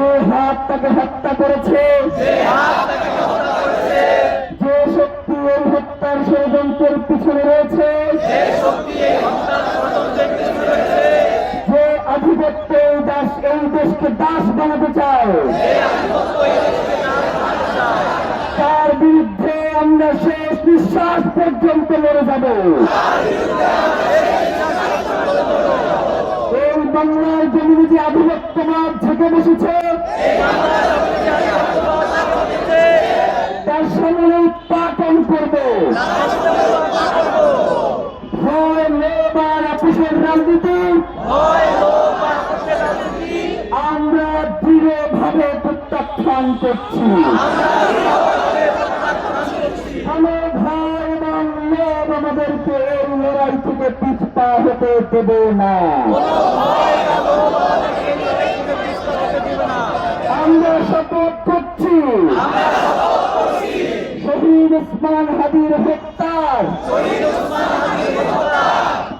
যে হাত তাকে হত্যা করেছে, যে শক্তি এই হত্যার ষড়যন্ত্রের পিছনে রয়েছে, যে আধিপত্য এই দেশকে দাস বানাতে চায়, তার বিরুদ্ধে আমরা শেষ নিঃশ্বাস পর্যন্ত লড়ে যাব। এই বাংলার জমিনে যে আধিপত্যবাদ ঝেঁকে বসেছে, তার সামনে উৎপাদন করবে। ভয়, লোভ আর আপোষের রাজনীতি আমরা দৃঢ়ভাবে প্রত্যাখ্যান করছি। কোনো ভয় এবং লোভ আমাদেরকে এই লড়াই থেকে পিছপা হতে দেবে না। আমরা শপথ করছি শহীদ ওসমান হাদির হত্যার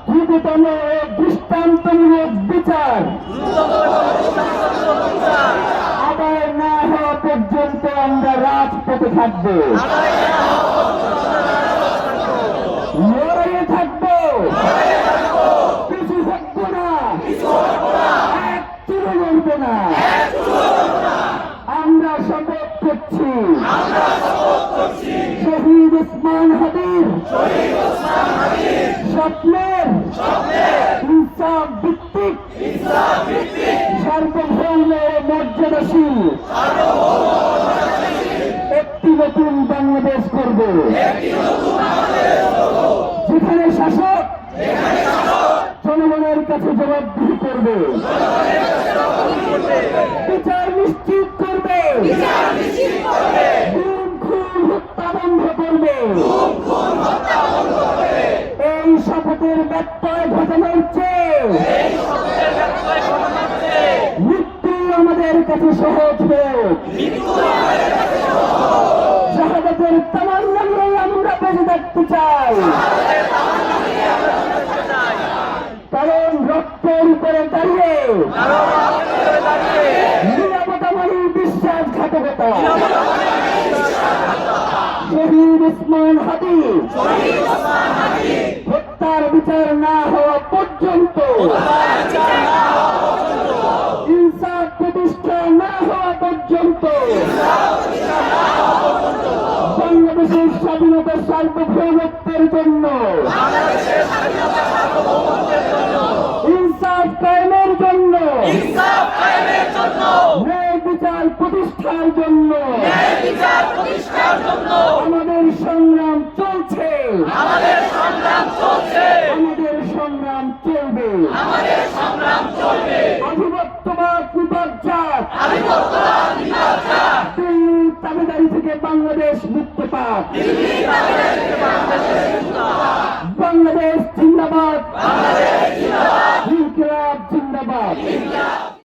দ্রুততম দৃষ্টান্তমূলক বিচার আদায় না হওয়া পর্যন্ত আমরা রাজপথে থাকবো, লড়াইয়ে থাকবো, কিছু থাকবো না, এক চুলো লড়বো না। আমরা শপথ করছি শহীদ ওসমান হাদির স্বপ্নের ইনসাফ ভিত্তিক সার্বভৌম মর্যাদাশীল একটি নতুন বাংলাদেশ করব, যেখানে শাসক জনগণের কাছে জবাবদিহি করবে, বিচার নিশ্চিত করবে, খুন হত্যা বন্ধ করবে। এই শপথের ব্যত্যয় ঘটানোর চেয়ে মৃত্যু আমাদের কাছে সহজ হোক। শাহাদাতের তামান্না নিয়ে আমরা বেঁচে থাকতে চাই, কারণ রক্তের উপরে দাঁড়িয়ে নিরাপত্তা মানে বিশ্বাসঘাতকতা। শহীদ ওসমান হাদি হত্যার বিচার না হওয়া পর্যন্ত, ইনসাফ প্রতিষ্ঠা না হওয়া পর্যন্ত বাংলাদেশের স্বাধীনতা সার্বভৌমত্বের জন্য, ইনসাফ কায়েমের জন্য, ন্যায় বিচার প্রতিষ্ঠার জন্য আমাদের সংগ্রাম চলছে, আমাদের সংগ্রাম চলবে। আধিপত্যবাদ বিপর্যয়, দিল্লির তাবেদারি থেকে বাংলাদেশ মুক্ত পাক।